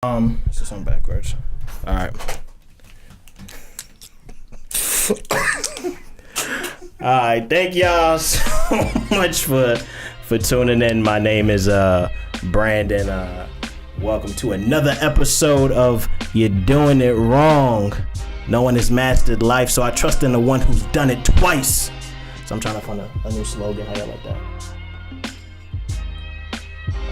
This is on backwards. All right. All right. Thank y'all so much for tuning in. My name is Brandon. Welcome to another episode of You're Doing It Wrong. No one has mastered life, so I trust in the one who's done it twice. So I'm trying to find a new slogan. How y'all like that?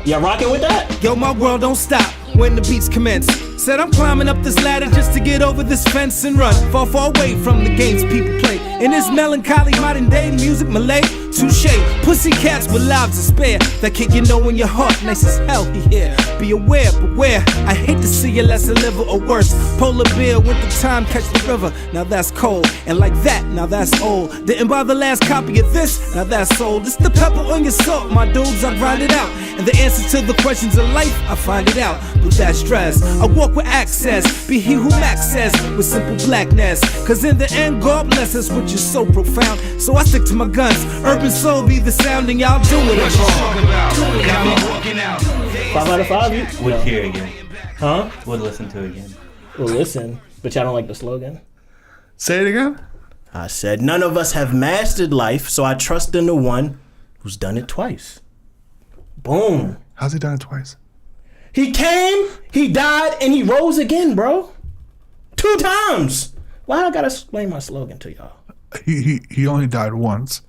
Y'all rocking with that? Yo, my world don't stop when the beats commence. Said I'm climbing up this ladder just to get over this fence and run far, far away from the games people play. In this melancholy modern day music Malay, touche. Pussy cats with lives to spare that kick you know in your heart, nice as hell here. Be aware, beware. I hate to see you less a liver or worse. Polar bear, winter time, catch the river. Now that's cold, and like that, now that's old. Didn't buy the last copy of this, now that's old. It's the pepper on your salt, my dudes, I grind it out. And the answer to the questions of life, I find it out. Without stress, I walk with access. Be he who Max says, with simple blackness. Cause in the end, God bless us, which is so profound. So I stick to my guns. Urban soul be the sound, and y'all do it wrong. 5 out of 5? You? Would hear again. Huh? Would listen to again. Well, listen, but y'all don't like the slogan? Say it again. I said, none of us have mastered life, so I trust in the one who's done it twice. Boom. How's he done it twice? He came, he died, and he rose again, bro. 2 times. Why I gotta explain my slogan to y'all? He only died once.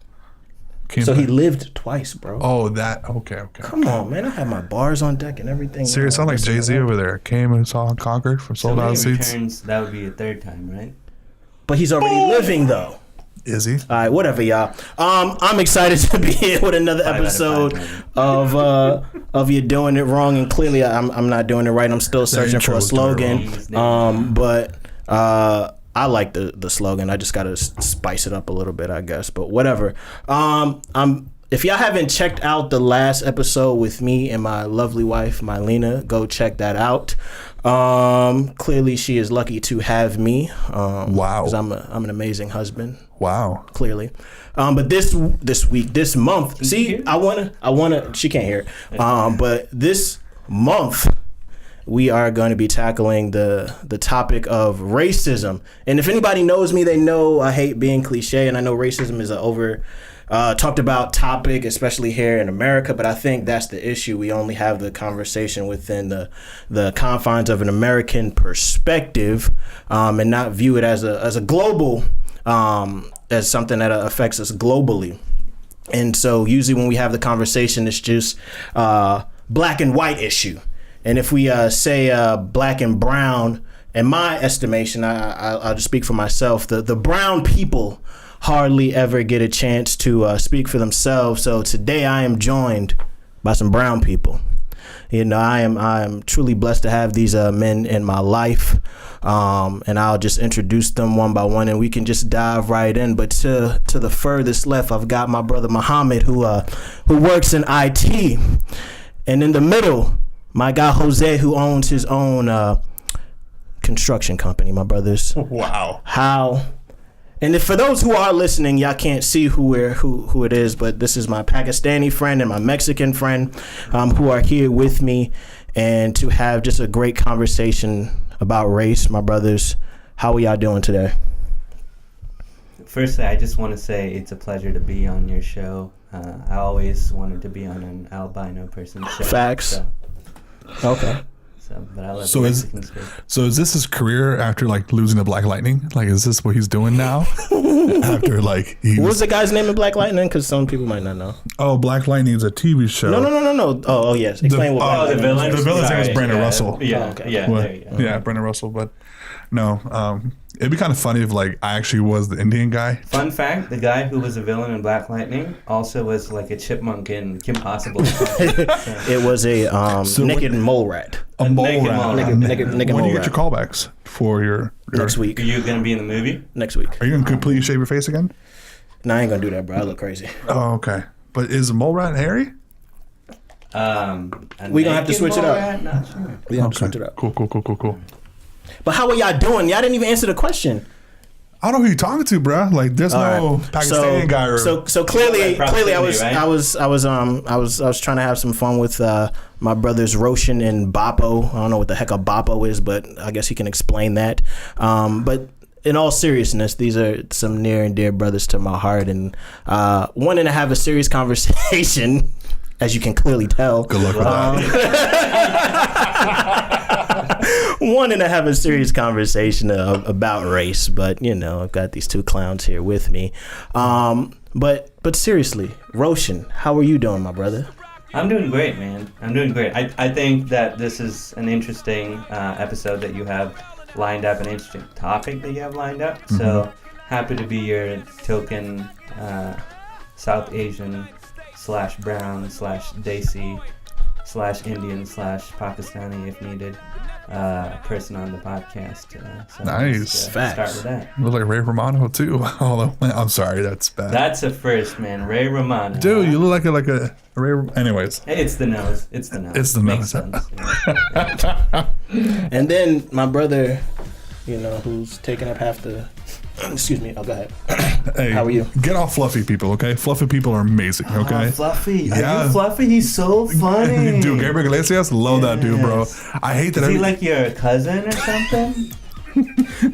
So he lived twice, bro. Oh, that. Okay. Come on, man. I have my bars on deck and everything. Seriously, sound like Jay-Z over there. Came and saw and conquered from sold out seats. Returns, that would be a third time, right? But he's already living, though. Is he? All right, whatever, y'all. I'm excited to be here with another episode of You're Doing It Wrong, and clearly I'm not doing it right. I'm still searching for a slogan. But I like the slogan. I just gotta spice it up a little bit, I guess. But whatever. If y'all haven't checked out the last episode with me and my lovely wife, Mylena, go check that out. Clearly, she is lucky to have me. Wow. Because I'm an amazing husband. Wow. Clearly. But this week, this month, see, I wanna. She can't hear it. But this month, we are going to be tackling the topic of racism. And if anybody knows me, they know I hate being cliche, and I know racism is an over talked about topic, especially here in America. But I think that's the issue. We only have the conversation within the confines of an American perspective, and not view it as a global, as something that affects us globally. And so usually when we have the conversation, it's just black and white issue. And if we say black and brown, in my estimation, I'll just speak for myself, the brown people hardly ever get a chance to speak for themselves. So today I am joined by some brown people. You know, I am truly blessed to have these men in my life, and I'll just introduce them one by one, and we can just dive right in. But to the furthest left, I've got my brother Muhammad, who works in IT, and in the middle, my guy Jose, who owns his own construction company. My brothers. Wow. How? And if, for those who are listening, y'all can't see who it is, but this is my Pakistani friend and my Mexican friend, who are here with me, and to have just a great conversation about race. My brothers, how are y'all doing today? Firstly, I just want to say it's a pleasure to be on your show. I always wanted to be on an albino person's show. Facts. Okay. But I love So is this his career after like losing to Black Lightning? Like, is this what he's doing now? After like what was the guy's name in Black Lightning? Because some people might not know. Oh, Black Lightning is a TV show. No. Oh yes. Explain what Black Lightning the villain. The villain's name is Brandon Russell. Yeah. okay. Yeah. Well, There you go. yeah, Brandon Russell. But no, it'd be kind of funny if like I actually was the Indian guy. Fun fact: the guy who was a villain in Black Lightning also was like a chipmunk in Kim Possible. It was a naked mole rat. A mole naked rat. mole rat. Naked When do mole you get rat. your callbacks for your Next week. Are you gonna be in the movie? Next week. Are you gonna completely shave your face again? No, I ain't gonna do that, bro. I look crazy. Oh, okay. But is a mole rat hairy? We gonna have to switch it up. Not sure. We have to switch it up. Cool. But how are y'all doing? Y'all didn't even answer the question. I don't know who you're talking to, bro. Like, there's no Pakistani guy. Or... So clearly, I was right? trying to have some fun with my brothers Roshan and Bapo. I don't know what the heck a Bapo is, but I guess he can explain that. But in all seriousness, these are some near and dear brothers to my heart, and wanting to have a serious conversation, as you can clearly tell. Good luck with that. Wanting to have a serious conversation about race, but I've got these two clowns here with me. But seriously, Roshan, how are you doing, my brother? I'm doing great, man. I'm doing great. I think that this is an interesting episode that you have lined up, an interesting topic that you have lined up. Mm-hmm. So happy to be your token South Asian / brown / Desi / Indian / Pakistani, if needed, person on the podcast. So nice. Start with that. Look like Ray Romano too. Although I'm sorry, that's bad. That's a first, man. Ray Romano. Dude, you look like a Ray. Anyways, it's the nose. It's the nose. It's the Makes nose. Sense. And then my brother, who's taking up half the. Excuse me. Oh, go ahead. Hey, how are you? Get off Fluffy people, okay? Fluffy people are amazing, okay? Fluffy. Yeah. Are you Fluffy? He's so funny. Dude, Gabriel Iglesias, love that dude, bro. I hate that. Is he like your cousin or something?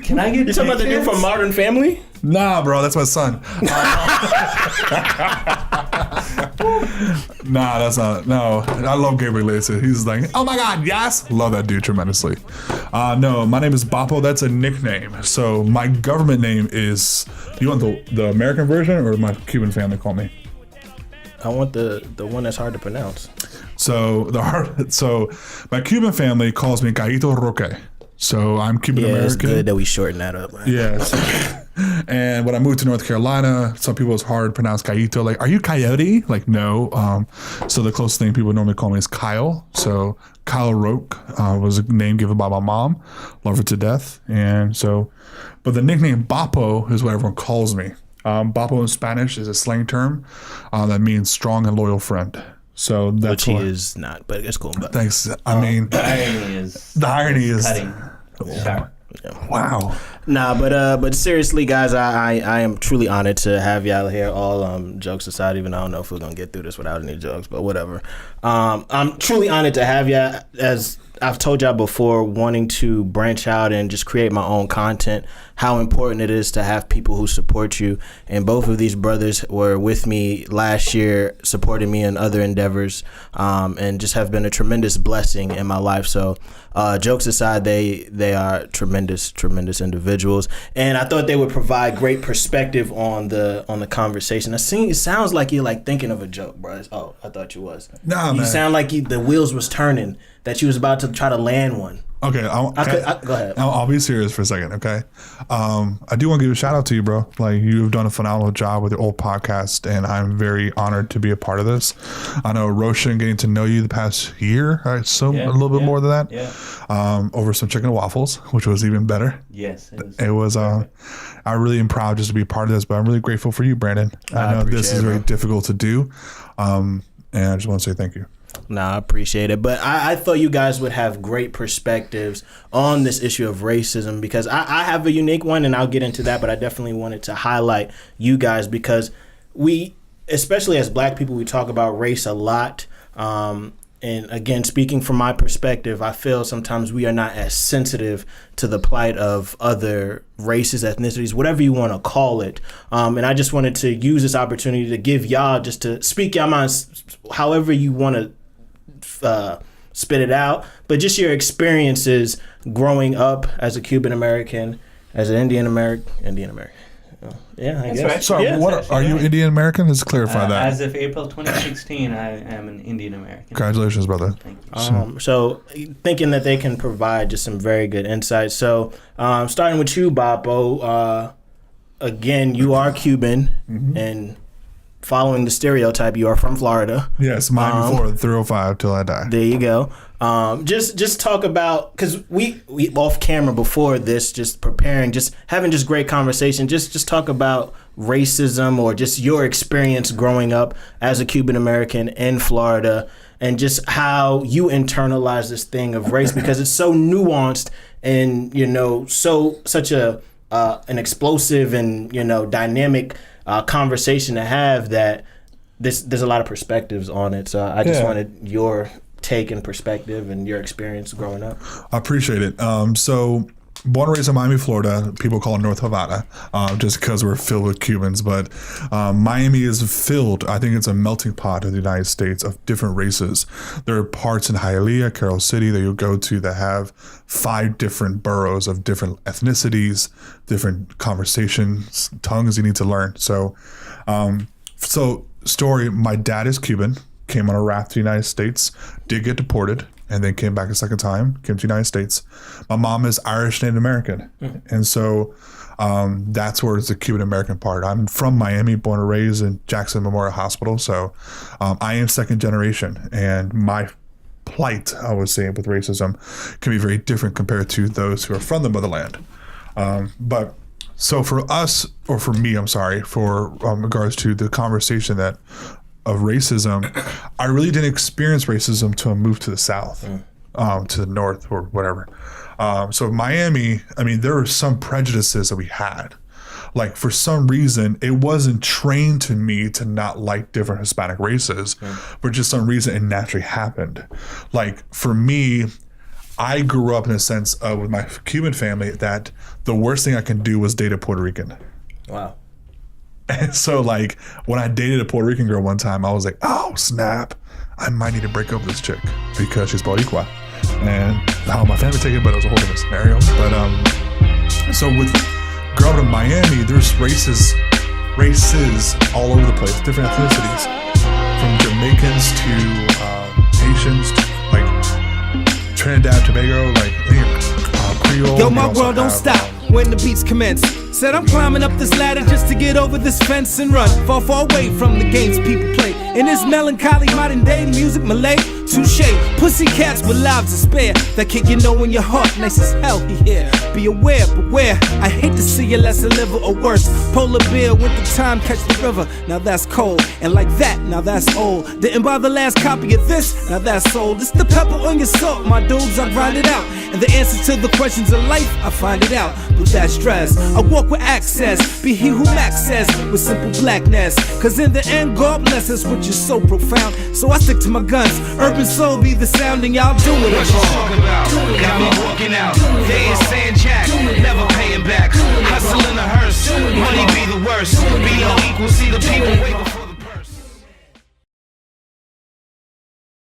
Can I get You talking about the dude from Modern Family? Nah, bro, that's my son. Nah, that's not. No, I love Gabriel Iglesias. He's like, oh my God, yes. Love that dude tremendously. No, my name is Bapo. That's a nickname. So my government name is. Do you want the American version or my Cuban family call me? I want the one that's hard to pronounce. So my Cuban family calls me Caito Roque. So I'm Cuban American. It's good that we shorten that up. Man. Yes. And when I moved to North Carolina, some people it's hard to pronounce Caito. Like, are you Coyote? Like, no. So the closest thing people normally call me is Kyle. So Kyle Roque was a name given by my mom. Love her to death. And so, but the nickname Bapo is what everyone calls me. Bapo in Spanish is a slang term that means strong and loyal friend. So that's which he is not, but it's cool. But. Thanks. I mean, the irony is cutting. Yeah. Wow. Nah, but seriously, guys, I am truly honored to have y'all here. All jokes aside, even though I don't know if we're gonna get through this without any jokes, but whatever. I'm truly honored to have y'all. As I've told y'all before, wanting to branch out and just create my own content, how important it is to have people who support you. And both of these brothers were with me last year, supporting me in other endeavors, and just have been a tremendous blessing in my life. So jokes aside, they are tremendous individuals. And I thought they would provide great perspective on the conversation. It sounds like you're like thinking of a joke, bro. Oh, I thought you was. Nah, you man. sound like the wheels was turning, that you was about to try to land one. Okay, go ahead. I'll be serious for a second, okay? I do want to give a shout out to you, bro. Like, you've done a phenomenal job with your old podcast, and I'm very honored to be a part of this. I know Roshan, getting to know you the past year, right? A little bit more than that. Yeah. Over some chicken and waffles, which was even better. Yes, it was. I really am proud just to be a part of this, but I'm really grateful for you, Brandon. I know this is very difficult to do, and I just want to say thank you. I appreciate it. But I thought you guys would have great perspectives on this issue of racism, because I have a unique one, and I'll get into that, but I definitely wanted to highlight you guys because we, especially as Black people, we talk about race a lot. And again, speaking from my perspective, I feel sometimes we are not as sensitive to the plight of other races, ethnicities, whatever you want to call it. And I just wanted to use this opportunity to give y'all, just to speak your minds however you want to spit it out, but just your experiences growing up as a Cuban American, as an Indian American. Yeah, I guess. Right. Sorry, are you Indian American? Let's clarify that. As of April 2016, I am an Indian American. Congratulations, brother. Thank you. So thinking that they can provide just some very good insights. So starting with you, Bapo, again, you are Cuban, and following the stereotype, you are from Florida. Yes, Miami, Florida, 305 till I die. There you go. Just talk about, because we off camera before this, just preparing, just having just great conversation. Just talk about racism, or just your experience growing up as a Cuban American in Florida, and just how you internalize this thing of race, because it's so nuanced and such a an explosive and dynamic conversation to have. That there's a lot of perspectives on it. So I just wanted your take and perspective and your experience growing up. I appreciate it. So born and raised in Miami, Florida. People call it North Havana just because we're filled with Cubans. But Miami is filled, I think it's a melting pot of the United States of different races. There are parts in Hialeah, Carroll City that you'll go to that have 5 different boroughs of different ethnicities, different conversations, tongues you need to learn. So, story, my dad is Cuban, came on a raft to the United States, did get deported, and then came back a second time, came to the United States. My mom is Irish Native American. And so that's where it's the Cuban American part. I'm from Miami, born and raised in Jackson Memorial Hospital. So I am second generation. And my plight, I would say, with racism can be very different compared to those who are from the motherland. But so for us, or for me, I'm sorry, for regards to the conversation of racism, I really didn't experience racism until I moved to the South, to the North or whatever. So Miami, I mean, there were some prejudices that we had. Like for some reason, it wasn't trained to me to not like different Hispanic races, but just some reason it naturally happened. Like for me, I grew up in a sense with my Cuban family that the worst thing I can do was date a Puerto Rican. Wow. And so like when I dated a Puerto Rican girl one time, I was like, oh snap, I might need to break up with this chick because she's Boricua. And how my family take it, but it was a whole different scenario. But so with growing up in Miami, there's races all over the place, different ethnicities, from Jamaicans to Haitians to like Trinidad, Tobago, like Creole. Yo, my world don't stop when the beats commence. Said I'm climbing up this ladder just to get over this fence and run far, far away from the games people play. In this melancholy modern day music, Malay, touche. Pussycats with lives to spare that kick in your heart, nice as hell. Yeah, be aware, beware. I hate to see you less a liver or worse. Polar bear, winter time, catch the river. Now that's cold, and like that, now that's old. Didn't buy the last copy of this, now that's old. It's the pepper on your salt, my dudes, I grind it out. And the answers to the questions of life, I find it out. With that stress, I walk with access. Be he who Max says, with simple blackness. Cause in the end, God bless us, which is so profound. So I stick to my guns. Urban soul be the sound, and y'all doing it wrong. What you talking about? Got me walking out. They ain't saying jack, never paying back. Hustling a hearse, money be the worst. Be no equal, see the people wait before.